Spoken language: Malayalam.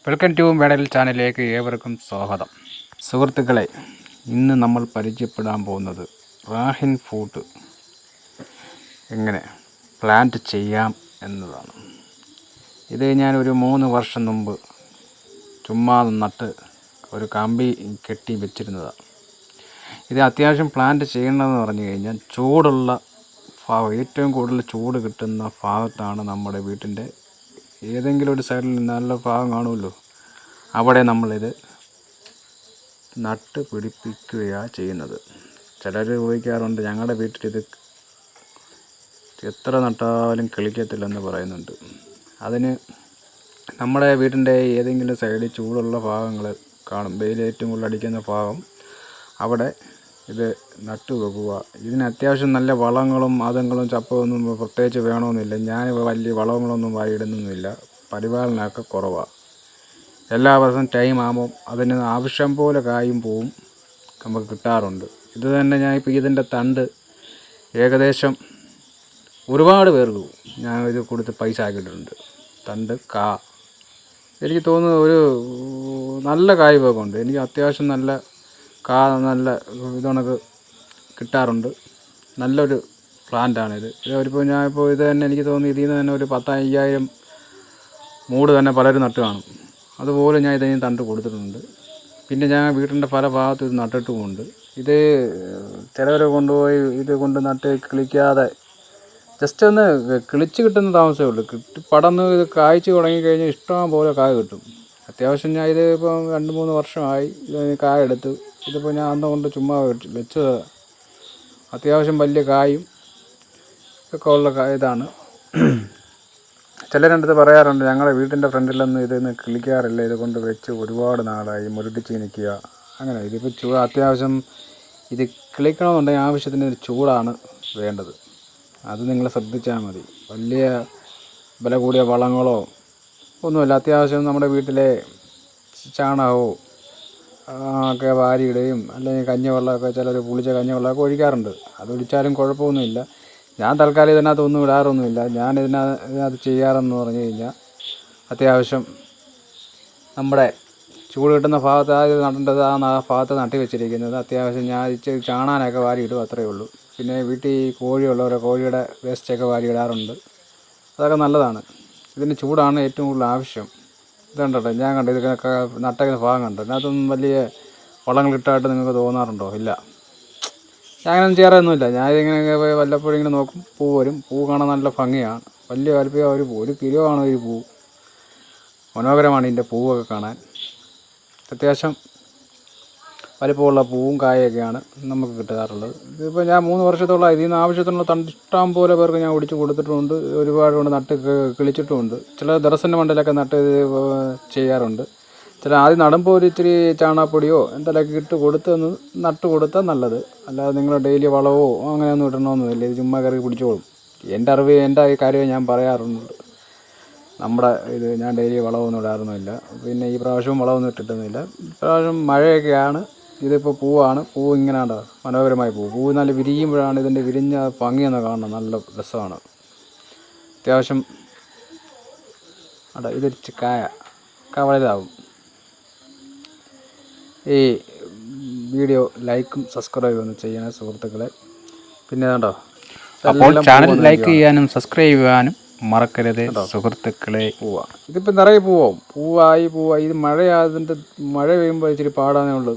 വെൽക്കം ടു മെഡൽ ചാനലിലേക്ക് ഏവർക്കും സ്വാഗതം. സുഹൃത്തുക്കളെ, ഇന്ന് നമ്മൾ പരിചയപ്പെടാൻ പോകുന്നത് റാഹിൻ ഫ്രൂട്ട് എങ്ങനെ പ്ലാന്റ് ചെയ്യാം എന്നതാണ്. ഇത് ഞാൻ ഒരു 3 വർഷം മുമ്പ് ചുമ്മാ നട്ട് ഒരു കമ്പി കെട്ടി വെച്ചിരുന്നതാണ്. ഇത് അത്യാവശ്യം പ്ലാന്റ് ചെയ്യണമെന്ന് പറഞ്ഞു കഴിഞ്ഞാൽ ചൂടുള്ള ഭാഗം, ഏറ്റവും കൂടുതൽ ചൂട് കിട്ടുന്ന ഭാഗത്താണ് നമ്മുടെ വീട്ടിൻ്റെ ഏതെങ്കിലും ഒരു സൈഡിൽ നല്ല ഭാഗം കാണുമല്ലോ, അവിടെ നമ്മളിത് നട്ട് പിടിപ്പിക്കുകയാണ് ചെയ്യുന്നത്. ചിലർ ചോദിക്കാറുണ്ട്, ഞങ്ങളുടെ വീട്ടിലിത് എത്ര നട്ടാലും കിളിക്കത്തില്ലെന്ന് പറയുന്നുണ്ട്. അതിന് നമ്മുടെ വീടിൻ്റെ ഏതെങ്കിലും സൈഡിൽ ചൂടുള്ള ഭാഗങ്ങൾ കാണും, വെയിൽ ഏറ്റവും കൂടുതൽ അടിക്കുന്ന ഭാഗം, അവിടെ ഇത് നട്ടു വെക്കുക. ഇതിന് അത്യാവശ്യം നല്ല വളങ്ങളും അതങ്ങളും ചപ്പമൊന്നും പ്രത്യേകിച്ച് വേണമെന്നില്ല. ഞാൻ വലിയ വളങ്ങളൊന്നും വാരിയിടുന്നൊന്നുമില്ല, പരിപാലനമൊക്കെ കുറവാണ്. എല്ലാ വർഷവും ടൈം ആകുമ്പം അതിന് ആവശ്യം പോലെ കായും പൂവും നമുക്ക് കിട്ടാറുണ്ട്. ഇത് തന്നെ ഞാൻ ഇപ്പോൾ ഇതിൻ്റെ തണ്ട് ഏകദേശം ഒരുപാട് പേർക്ക് ഞാൻ ഇത് കൊടുത്ത് പൈസ ആക്കിയിട്ടുണ്ട്. തണ്ട് എനിക്ക് തോന്നുന്നു ഒരു നല്ല കായ് ഉണ്ട്. എനിക്ക് അത്യാവശ്യം നല്ല നല്ല ഇതണക്ക് കിട്ടാറുണ്ട്. നല്ലൊരു പ്ലാന്റാണിത്. ഇതിപ്പോൾ ഞാനിപ്പോൾ ഇത് തന്നെ എനിക്ക് തോന്നുന്നു ഇതിൽ നിന്ന് തന്നെ ഒരു 10,000 മൂട് തന്നെ പലരും നട്ട് കാണും. അതുപോലെ ഞാൻ ഇതിന് തണ്ട് കൊടുത്തിട്ടുണ്ട്. പിന്നെ ഞാൻ വീട്ടിൻ്റെ പല ഭാഗത്തും ഇത് നട്ടിട്ടുമുണ്ട്. ഇത് ചിലവരെ കൊണ്ടുപോയി ഇത് കൊണ്ട് നട്ട് കിളിക്കാതെ ജസ്റ്റ് ഒന്ന് കിളിച്ച് കിട്ടുന്ന താമസമേ ഉള്ളൂ. പടന്ന് ഇത് കായ്ച്ച് തുടങ്ങിക്കഴിഞ്ഞാൽ ഇഷ്ടം പോലെ കായ കിട്ടും. അത്യാവശ്യം ഞാൻ ഇത് ഇപ്പം 2-3 വർഷമായി ഇത് കായ എടുത്ത്. ഇതിപ്പോൾ ഞാൻ അന്നുകൊണ്ട് ചുമ്മാ വെച്ചത്. അത്യാവശ്യം വലിയ കായും ഒക്കെ ഉള്ള ഇതാണ്. ചിലരെടുത്ത് പറയാറുണ്ട്, ഞങ്ങളുടെ വീട്ടിൻ്റെ ഫ്രണ്ടിലൊന്നും ഇതിന്ന് കിളിക്കാറില്ല, ഇത് കൊണ്ട് വെച്ച് ഒരുപാട് നാളായി, മുരടിച്ച് നിൽക്കുക. അങ്ങനെ ഇതിപ്പോൾ അത്യാവശ്യം ഇത് കിളിക്കണമെന്നുണ്ടെങ്കിൽ ആവശ്യത്തിന് ചൂടാണ് വേണ്ടത്. അത് നിങ്ങൾ ശ്രദ്ധിച്ചാൽ മതി. വലിയ വില കൂടിയ വളങ്ങളോ ഒന്നുമില്ല. അത്യാവശ്യം നമ്മുടെ വീട്ടിലെ ചാണകമോ ഒക്കെ വാരിയിടുകയും അല്ലെങ്കിൽ കഞ്ഞിവെള്ളമൊക്കെ ചിലർ പുളിച്ച കഞ്ഞിവെള്ളമൊക്കെ ഒഴിക്കാറുണ്ട്. അതൊഴിച്ചാലും കുഴപ്പമൊന്നുമില്ല. ഞാൻ തൽക്കാലം ഇതിനകത്തൊന്നും ഇടാറൊന്നുമില്ല. ഞാൻ ഇതിനകത്ത് ചെയ്യാറെന്ന് പറഞ്ഞു കഴിഞ്ഞാൽ അത്യാവശ്യം നമ്മുടെ ചൂട് കിട്ടുന്ന ഭാഗത്ത് ഇത് നടേണ്ടത് ആ ഭാഗത്ത് നട്ടി വെച്ചിരിക്കുന്നത്. അത്യാവശ്യം ഞാൻ ഇച്ചിരി ചാണാനൊക്കെ വാരിയിടും, അത്രയേ ഉള്ളൂ. പിന്നെ വീട്ടിൽ കോഴിയുള്ളവരെ കോഴിയുടെ വേസ്റ്റൊക്കെ വാരിയിടാറുണ്ട്. അതൊക്കെ നല്ലതാണ്. ഇതിന് ചൂടാണ് ഏറ്റവും കൂടുതൽ ആവശ്യം. ഇതുണ്ടോ, ഞാൻ കണ്ടു ഇതിനൊക്കെ നട്ടേക്കുന്ന ഭാഗം കണ്ടു. ഇതിനകത്തൊന്നും വലിയ വളങ്ങളിട്ടായിട്ട് നിങ്ങൾക്ക് തോന്നാറുണ്ടോ? ഇല്ല, ഞാൻ അങ്ങനെയൊന്നും ചെയ്യാറൊന്നുമില്ല. ഞാൻ ഇതിങ്ങനെ വല്ലപ്പോഴും ഇങ്ങനെ നോക്കും, പൂ വരും. പൂ കാണാൻ നല്ല ഭംഗിയാണ്. വലിയ വലിപ്പം ഒരു കിലോ ആണ് ഈ പൂ. മനോഹരമാണ് ഇതിൻ്റെ പൂവൊക്കെ കാണാൻ. അത്യാവശ്യം വലിപ്പമുള്ള പൂവും കായൊക്കെയാണ് നമുക്ക് കിട്ടാറുള്ളത്. ഇതിപ്പോൾ ഞാൻ 3 വർഷത്തോളം ഇതിൽ നിന്ന് ആവശ്യത്തിനുള്ള തണ്ട് ഇഷ്ടം പോലെ പേർക്ക് ഞാൻ ഒടിച്ച് കൊടുത്തിട്ടുമുണ്ട്. ഒരുപാട് കൊണ്ട് നട്ട് കിളിച്ചിട്ടുമുണ്ട്. ചില ദർശന മണ്ടലൊക്കെ നട്ട് ചെയ്യാറുണ്ട്. ചില ആദ്യം നടുമ്പോൾ ഒരു ഇത്തിരി ചാണകപ്പൊടിയോ എന്തെങ്കിലുമൊക്കെ ഇട്ട് കൊടുത്തൊന്ന് നട്ട് കൊടുത്താൽ നല്ലത്. അല്ലാതെ നിങ്ങൾ ഡെയിലി വളവോ അങ്ങനെയൊന്നും ഇടണമെന്നില്ല. ഇത് ചുമ്മാ കയറി പിടിച്ചോളും. എൻ്റെ അറിവ്, എൻ്റെ കാര്യമേ ഞാൻ പറയാറുണ്ട്. ഞാൻ ഡെയിലി വളമൊന്നും ഇടാറൊന്നുമില്ല. പിന്നെ ഈ പ്രാവശ്യവും വളമൊന്നും ഇട്ടിട്ടൊന്നുമില്ല. ഇപ്രാവശ്യം മഴയൊക്കെയാണ്. ഇതിപ്പോൾ പൂവാണ്. പൂ ഇങ്ങനെ ഉണ്ടോ, മനോഹരമായ പൂ നല്ല വിരിയുമ്പോഴാണ് ഇതിൻ്റെ വിരിഞ്ഞ ഭംഗിയെന്ന് കാണണം. നല്ല രസമാണ്. അത്യാവശ്യം ഇതൊരു വലുതാവും. ഈ വീഡിയോ ലൈക്കും സബ്സ്ക്രൈബും ഒന്ന് ചെയ്യണേ സുഹൃത്തുക്കളെ. പിന്നെ കണ്ടോ, അപ്പോൾ ചാനൽ ലൈക്ക് ചെയ്യാനും സബ്സ്ക്രൈബ് ചെയ്യാനും മറക്കരുത് സുഹൃത്തുക്കളെ. ഇതിപ്പോൾ നിറയെ പൂവായി. ഇത് മഴ പെയ്യുമ്പോൾ ഇച്ചിരി പാടാനേ ഉള്ളൂ.